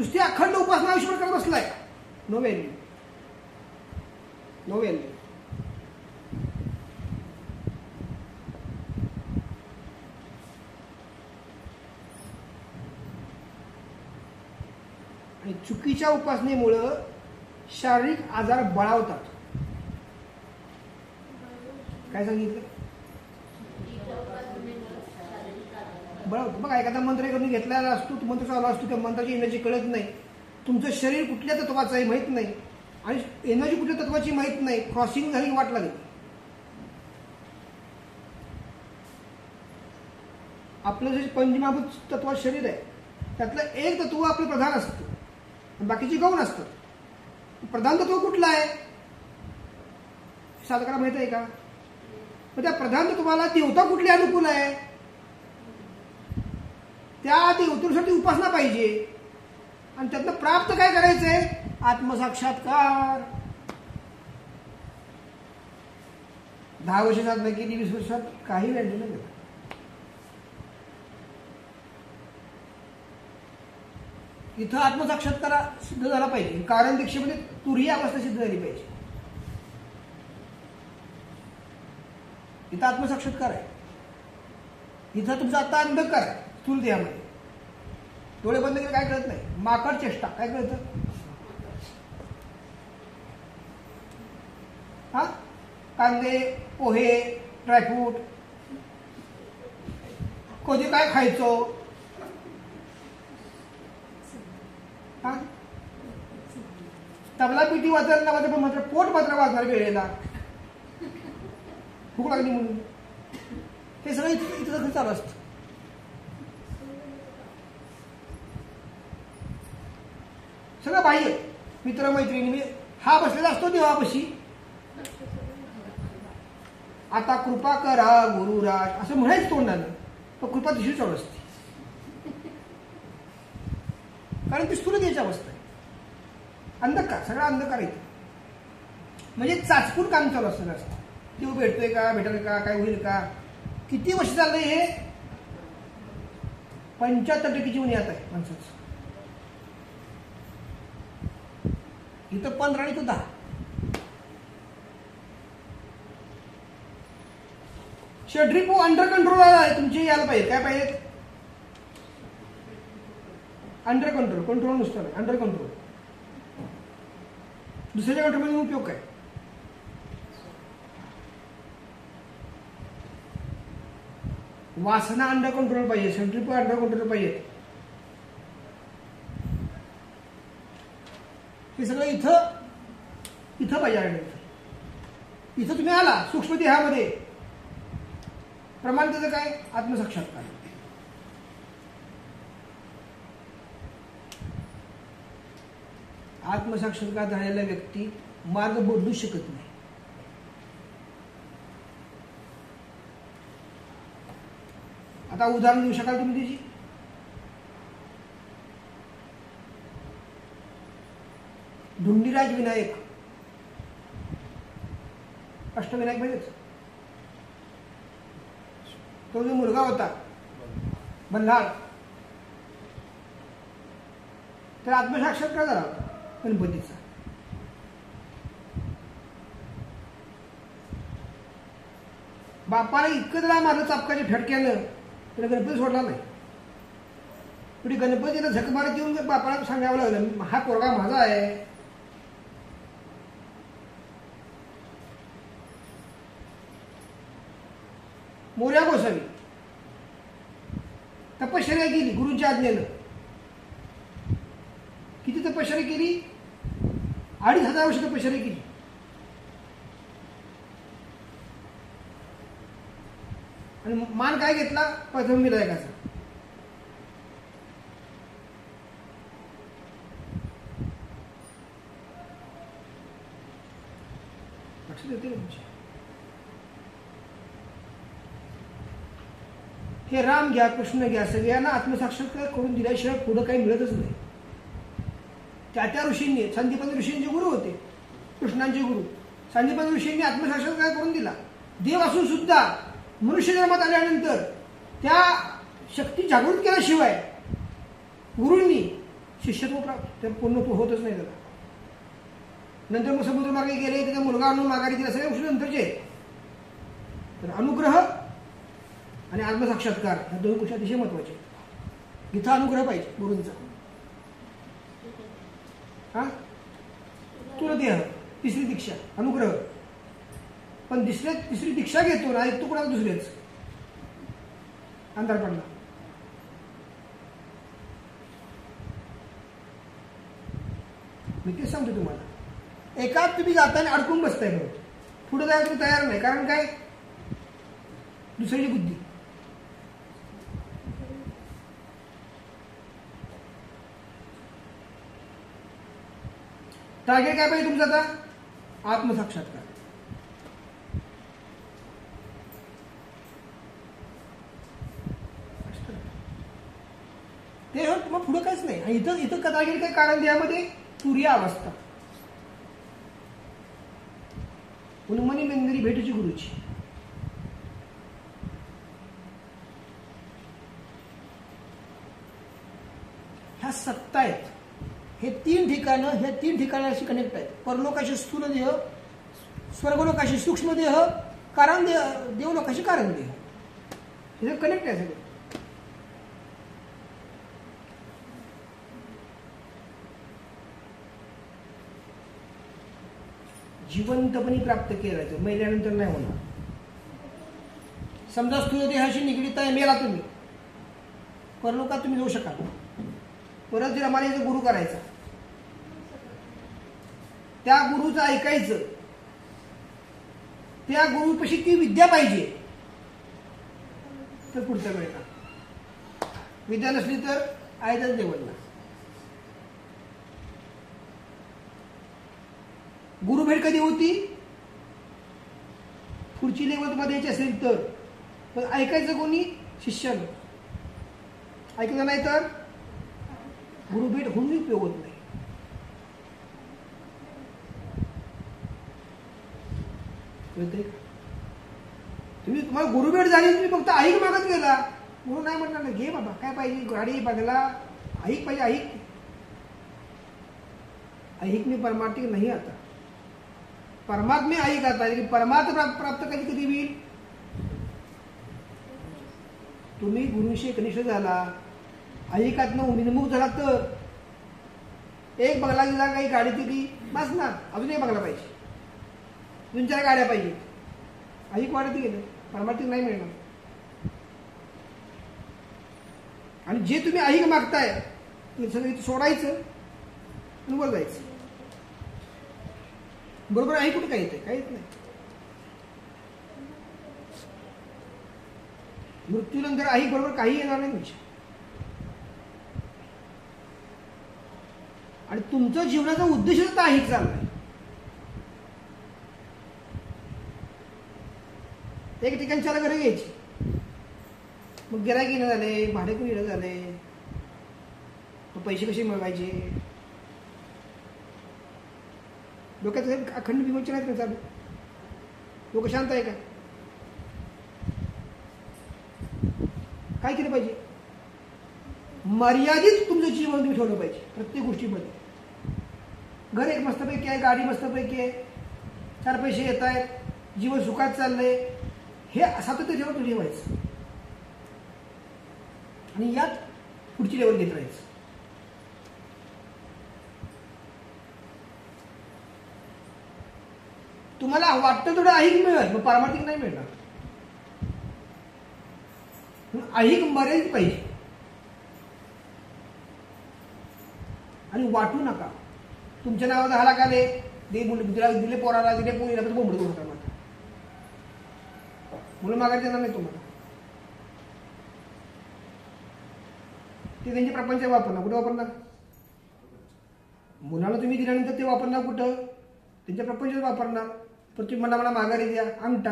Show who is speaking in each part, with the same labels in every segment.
Speaker 1: नुसती अखंड उपासना आयुष्यभर करत बसलाय, नो व्हॅल्यू, नो व्हॅल्यू. आणि चुकीच्या उपासनेमुळं शारीरिक आजार बळावतात. काय सांगितलं? बळावतं. बघा, एखादा मंत्र करून घेतलेला असतो, तो मंत्र चालू असतो, त्या मंत्राची एनर्जी कळत नाही, तुमचं शरीर कुठल्या तत्वाचं आहे माहीत नाही, आणि एनर्जी कुठल्या तत्वाची माहीत नाही, क्रॉसिंग झाली, वाट लागली. आपलं जे पंचमहाभूत तत्वात शरीर आहे त्यातलं एक तत्व आपलं प्रधान असतं, बाकीची गौण असतात. प्रधान तत्व कुठलं आहे साधकाला माहित आहे का? मग त्या प्रधान तत्वाला देवता कुठली अनुकूल आहे, त्या देवतेसाठी उपासना पाहिजे. आणि त्यातनं प्राप्त काय करायचंय? आत्मसाक्षात्कार. 10 वर्ष साधना केली, 20 वर्षात काही व्हॅल्यू नाही. इथं आत्मसाक्षात्कार सिद्ध झाला पाहिजे. कारण दीक्षेमध्ये तुरीय अवस्था सिद्ध झाली पाहिजे. इथं आत्मसाक्षात्कार आहे. इथं तुमचा आता अंधकार आहे स्थूल देहामध्ये. डोळे बंद केले काय कळत नाही, माकड चेष्टा काय कळतं? हा, कांदे, पोहे, ड्रायफ्रूट, कधी काय खायचं, हा, तबला पिटी वाचायला वाजत, पण मात्र पोट मात्र वाजणार वेळेला, भूक लागली म्हणून. हे सगळं इथं चालू असतं. सगळं बाह्य, मित्र मैत्रिणी, हा बसलेला असतो देवापाशी. आता कृपा करा गुरुराज असं म्हणायचं तोंडानं, पण कृपा तिशी चालू असते, कारण ती स्थूल द्यायची अवस्था आहे. अंधकार, सगळा अंधकार येतो. म्हणजे चाचपून काम चालू असतं. देव भेटतोय का, भेटेल का, काय होईल का. किती वर्ष चाललंय हे? 75% जीवन यात आहे माणसाचं. इथं 15 आणि इथं 10. षड्रिपू अंडर कंट्रोल आहे तुमचे, यायला पाहिजे. काय पाहिजे? Under control. कंट्रोल नुसतं नाही, अंडर कंट्रोल. दुसऱ्याच्या कंट्रोलमध्ये उपयोग काय? वासना अंडर कंट्रोल पाहिजे, षड्रिपू अंडर कंट्रोल पाहिजे. हे सगळं इथं पाहिजे. इथं तुम्ही आला सूक्ष्म देहामध्ये, प्रमाण त्याचं काय? आत्मसाक्षात्कार. आत्मसाक्षात्कार झालेला व्यक्ती मार्ग बदलू शकत नाही. आता उदाहरण देऊ शकाल तुम्ही त्याची? धुंडीराज विनायक, अष्टविनायक माहितीच. तो जो मुलगा होता बल्हाळ, तर आत्मसाक्षात्कार झाला होता गणपतीचा. बापाला इतकं त्याला मारलं चापकाच्या फटक्यानं, तर गणपती सोडला नाही. पुढे गणपतीला झक मारत येऊन बापाला सांगावं लागलं, हा पोरगा माझा आहे. मोर्या गोसावी तपश्चर्या केली गुरूंच्या आज्ञेनं. किती तपश्चर्या केली? 2500 वर्ष तपश्चर्या केली. आणि मान काय घेतला? प्रथम विनायकाचा. लक्षात येते तुमच्या? हे राम घ्या, कृष्ण घ्या, सगळ्यांना आत्मसाक्षात्कार करून दिल्याशिवाय पुढं काही मिळतच नाही. त्या ऋषींनी, संदीपनी ऋषींचे गुरु होते, कृष्णांचे गुरु. संदीपनी ऋषींनी आत्मसाक्षात्कार करून दिला. देव असून सुद्धा मनुष्य जन्मात आल्यानंतर त्या शक्ती जागृत केल्याशिवाय गुरूंनी शिष्यत्व प्राप्त पूर्ण होतच नाही त्याला. नंतर मग समुद्रमार्गे गेले, त्याचा मुलगा आणून माघारी दिला, सगळ्या गोष्टी नंतरचे. तर अनुग्रह आणि आत्मसाक्षात्कार ह्या दोन गोष्टी अतिशय महत्वाच्या. इथं अनुग्रह पाहिजे गुरूंचा. हा तुला देह तिसरी दीक्षा अनुग्रह. पण तिसरी दीक्षा घेतो ना, एक तो कोणाला दुसरेच अंधार पडला. मी तेच सांगतो तुम्हाला, एकात तुम्ही जाताना अडकून बसताय, बरोबर पुढे जायला तुम्ही तयार नाही. कारण काय, दुसऱ्याची बुद्धी. टार्गेट काय पाहिजे तुमचा आता? आत्मसाक्षात्कार. ते मग पुढं काहीच नाही. आणि इथं टार्गेट काय, कारण यामध्ये तुर्य अवस्था. उन्मनी मेंदरी भेटची गुरुची. ह्या सत्ता आहेत. हे तीन ठिकाणं अशी कनेक्ट आहेत. परलोकाशी स्थूल देह, स्वर्गलोकाशी सूक्ष्म देह, कारण देवलोकाशी कारण देह. हे कनेक्ट आहे सगळं. जिवंतपणे प्राप्त केलं जायचं, मेल्यानंतर नाही होणार. समजा स्थूल देहाशी निगडीत आहे, मेला तुम्ही, परलोकात तुम्ही जाऊ शकाल. परत जर आम्हाला गुरु करायचा, त्या गुरुचं ऐकायचं, त्या गुरुपाशी ती विद्या पाहिजे, तर पुढच्या वेळेला. विद्या नसली तर आयतच देवलला. गुरुभेट कधी होती? पुढची लेवल तुम्हाला द्यायची असेल तर. पण ऐकायचं कोणी? शिष्यानं. ऐकलं नाही तर गुरुभेट होऊन उपयोग होत नाही. तुम्हाला गुरुभेट झाली, तुम्ही फक्त ऐक मागत गेला, म्हणून नाही म्हणणार नाही. घे बाबा, काय पाहिजे, गाडी बंगला, ऐक पाहिजे, ऐक. ऐक मी परमार्थिक नाही आता. परमात्मे ऐक आता. परमार्थ प्राप्त कधी होईल? तुम्ही गुरुशी एकनिष्ठ झाला, ऐकातनं उन्मुख झाला तर. एक बंगला दिला, काही गाडी दिली, बस ना. अजून एक बंगला पाहिजे, 2-4 गाड्या पाहिजे. ऐक वाढत गेलं, परमार्थिक नाही मिळणार. आणि जे तुम्ही ऐक मागताय ते सगळं सोडायचं आणि वर जायचं. बरोबर ऐक कुठं काही येते? काहीच नाही. मृत्यूनंतर ऐक बरोबर काही येणार नाही तुमच्या. आणि तुमचं जीवनाचा उद्देशच तर ऐक चाललाय. एक ठिकाणी 4 घरं घ्यायची, मग गिराईक येणं झाले, भाडेकरू येणं झाले, पैसे कसे मिळवायचे, डोक्यात अखंड विमोचन आहेत ना चालू. लोक शांत आहे का? काय केलं पाहिजे? मर्यादित तुमचं जीवन तुम्ही ठेवलं पाहिजे प्रत्येक गोष्टीमध्ये. घर एक मस्तपैकी आहे, गाडी मस्तपैकी आहे, 4 पैसे येत आहेत, जीवन सुखात चाललंय, हे सातत्य ठेवून ठेवायचं. आणि यात पुढची लेवल घेत राहायचं. तुम्हाला वाटतं थोडं ऐक मिळेल, मग पारमार्थिक नाही मिळणार. ऐक मर्यादित पाहिजे. आणि वाटू नका. तुमच्या नावाचा हाला का दिले पोराला, दिले पोरीला, पण बोंबडू नका. मुलं मागायला देणार नाही तुम्हाला. ते त्यांचे प्रपंच वापरणार. कुठं वापरणार? मुलाला तुम्ही दिल्यानंतर ते वापरणार कुठं? त्यांच्या प्रपंच वापरणार. तर तुम्ही मला माघारी द्या, अंगठा.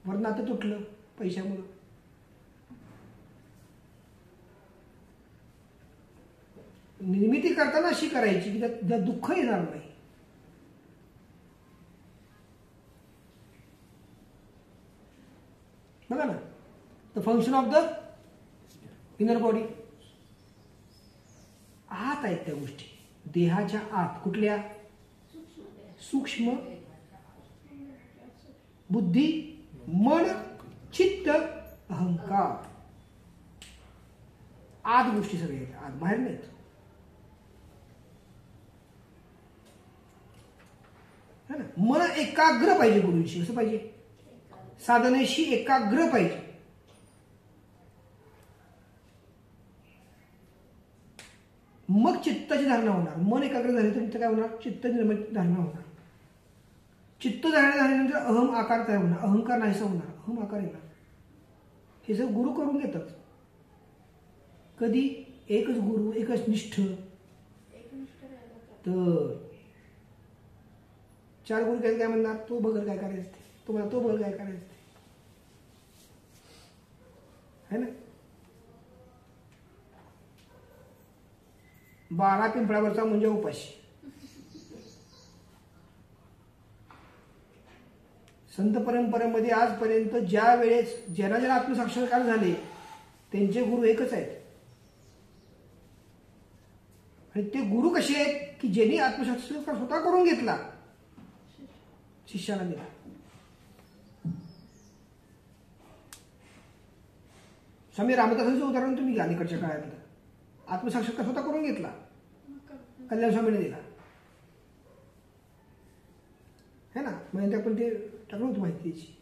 Speaker 1: वरनं आता तुटलं पैशामुळं. निर्मिती करताना अशी करायची की त्यात दुःख येणार नाही. बघा ना, the function of the inner body. आत आहेत त्या गोष्टी, देहाच्या आत. कुठल्या? सूक्ष्म बुद्धी, मन, चित्त, अहंकार. आत गोष्टी सगळ्या आहेत, आत, बाहेर नाहीत. मन एकाग्र पाहिजे गुरुंशी. असं पाहिजे, साधनेशी एकाग्र पाहिजे. मग चित्ताची धारणा होणार. मन एकाग्र झाले तर काय होणार? चित्त धारणा होणार. चित्त धारणा झाल्यानंतर अहम आकार तयार होणार, अहंकार नाहीसा होणार, अहम आकार येणार. हे सगळं गुरु करून घेतात. कधी? एकच गुरु, एकच निष्ठ. तर 4 गुरु काय म्हणणार? तो बघल काय करायचं ते, तुम्हाला तो बघल काय करायचं ते, है ना. 12 पिंपळावरचा म्हणजे उपाशी. संत परंपरेमध्ये आजपर्यंत ज्या वेळेस ज्यांना आत्मसाक्षात्कार झाले त्यांचे गुरु एकच आहेत. आणि ते गुरु कसे आहेत की ज्यांनी आत्मसाक्षात्कार स्वतः करून घेतला, शिष्याला दिला. स्वामी रामदासांचं उदाहरण तुम्ही घ्या. अलीकडच्या काळातलं आत्मसाक्षात्कार स्वतः करून घेतला, कल्याण स्वामीने दिला, है ना. म्हणजे आपण ते टाकलं होतं माहिती त्याची.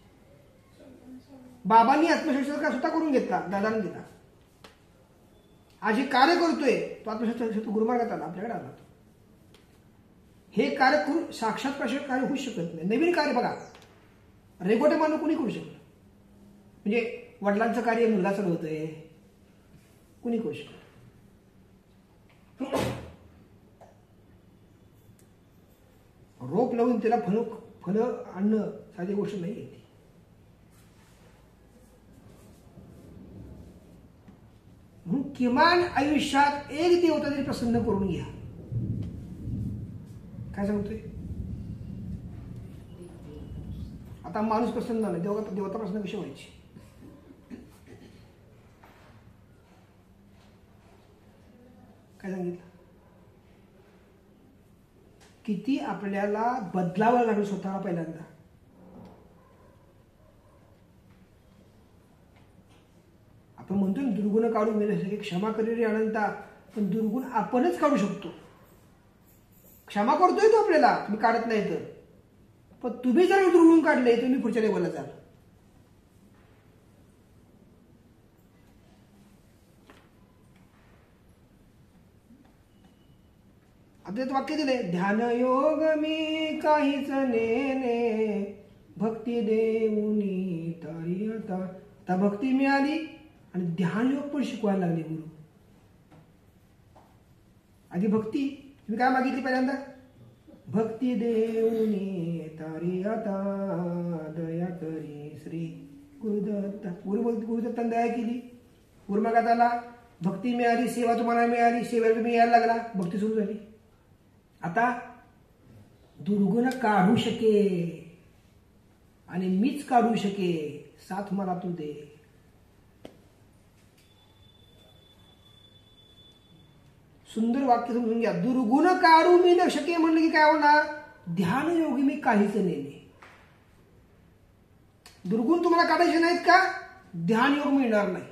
Speaker 1: बाबांनी आत्मसाक्षात्कार स्वतः करून घेतला, दादाने दिला. आज हे कार्य करतोय तो आत्मसाक्षात्कार गुरुमार्गात आला, आपल्याकडे आला. हे कार्य करून साक्षात प्रशासन कार्य होऊ शकत नाही. नवीन कार्य बघा, रेगोटे मानव कुणी करू शकत. म्हणजे वडिलांचं कार्य मुलगा चालवतोय, कुणी करू शकत. रोप लावून त्याला फल आणणं साधी गोष्ट नाही आहे. म्हणून किमान आयुष्यात एक देवता तरी प्रसन्न करून घ्या. काय सांगतोय? आता माणूस प्रसन्न नाही, देवता प्रसन्न कशी व्हायची? काय सांगितलं? किती आपल्याला बदलावं लागेल स्वतःला पहिल्यांदा. आपण म्हणतो ना दुर्गुण काढून मिळण्यासाठी क्षमा करेल अनंता, पण दुर्गुण आपणच काढू शकतो. क्षमा करतोय तो आपल्याला, तुम्ही काढत नाही तर. पण तुम्ही जर दुर्गुण काढले तुम्ही पुढच्या लेवलला जाल. आता वाक्य दिलंय, ध्यान योग मी काहीच नेने, भक्ती देऊनी तारी आता. आता भक्ती मिळाली आणि ध्यान योग पण शिकवायला लागले गुरु. आधी भक्ती तुम्ही काय मागितली पहिल्यांदा? भक्ती देऊनी तारी आता, दया करी श्री गुरुदत्त. गुरुदत्तांनी दया केली, गुरुमार्गात आला, भक्ती मिळाली, सेवा तुम्हाला मिळाली, सेवेला तुम्ही यायला लागला, भक्ती सुरू झाली. आता दुर्गुण काढू शके आणि मीच काढू शके, साथ मला तू दे. सुंदर वाक्य समजून घ्या. दुर्गुण काढू मी न शके म्हणलं की काय होणार? ध्यान योगी मी काहीच नेणे. दुर्गुण तुम्हाला काढायचे नाहीत का? ध्यान योग मिळणार नाही.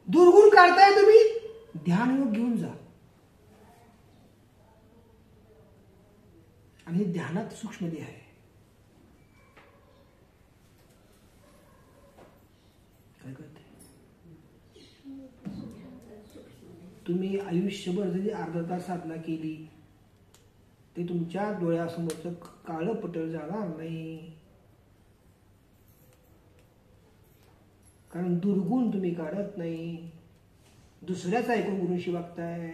Speaker 1: दुर्गुण काढताय तुम्ही, ध्यान योग घेऊन जा. आणि हे ध्यानात सूक्ष्म देह आहे. काय कळते? तुम्ही आयुष्यभर जरी अर्धा तास साधना केली ते तुमच्या डोळ्यासमोरचं काळं पटल जाणार नाही. कारण दुर्गुण तुम्ही काढत नाही, दुसऱ्याच ऐकून गुरुशी वागताय.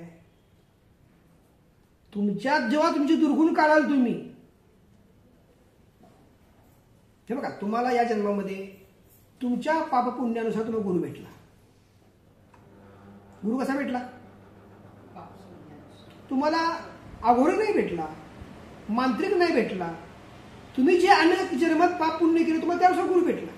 Speaker 1: तुमच्यात जेव्हा तुमचे दुर्गुण काढाल तुम्ही, हे बघा, तुम्हाला या जन्मामध्ये तुमच्या पापपुण्यानुसार तुम्हाला गुरु भेटला. गुरु कसा भेटला? तुम्हाला अघोरी नाही भेटला, मांत्रिक नाही भेटला. तुम्ही जे अनेक जन्मात पाप पुण्य केले तुम्हाला त्यानुसार गुरु भेटला.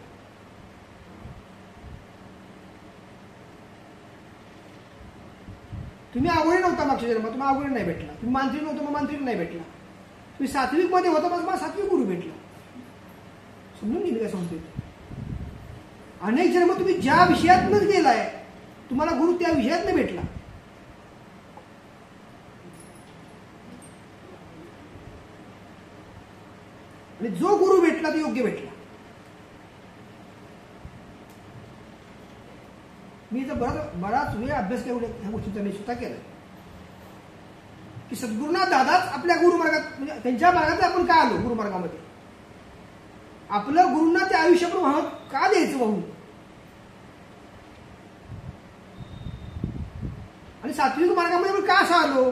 Speaker 1: तुम्ही अवघड नव्हता मागच्या जन्मात, तुम्ही अवघड नाही भेटला. तुम्ही मांत्रिक नव्हतं, मग मांत्रिक नाही भेटला. तुम्ही सात्विक मध्ये होता, मग मला सात्विक गुरु भेटला. समजून गेले काय सांगतोय? अनेक जन्म तुम्ही ज्या विषयातूनच गेलाय, तुम्हाला गुरु त्या विषयात भेटला. आणि जो गुरु भेटला तो योग्य भेटला. मी तर बराच वेळ अभ्यास केला ह्या गोष्टीचा, मी स्वतः केला की सद्गुरुनाथ दादाच आपल्या गुरुमार्गात, म्हणजे त्यांच्या मार्गात आपण का आलो गुरुमार्गामध्ये, आपलं गुरुंना ते आयुष्याप्रमाणे वाहून का द्यायचं वाहून, आणि सात्विक मार्गामध्ये आपण का असं आलो.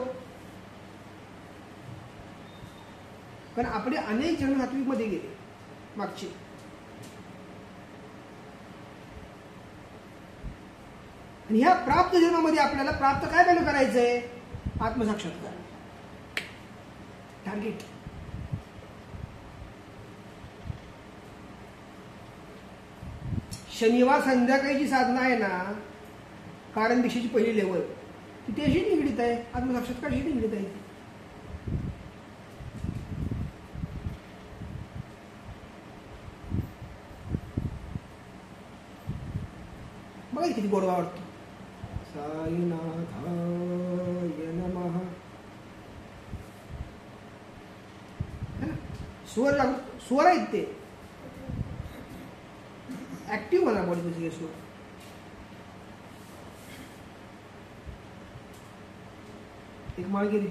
Speaker 1: कारण आपले अनेक जण सात्विक मध्ये गेले मागचे. आणि ह्या प्राप्त जन्मामध्ये आपल्याला प्राप्त काय पहिलं करायचंय? आत्मसाक्षात्कार टार्गेट. शनिवार संध्याकाळी जी साधना आहे ना, कारण दीक्षेची पहिली लेवल, ती त्याशी निगडीत आहे, आत्मसाक्षात्कारशी निगडीत आहे. बघा किती गोडवा वाटतो. साईनाथाय नमः. स्वर आहेत ते ऍक्टिव्ह म्हणा बॉडी स्वर. एक माळ गेली.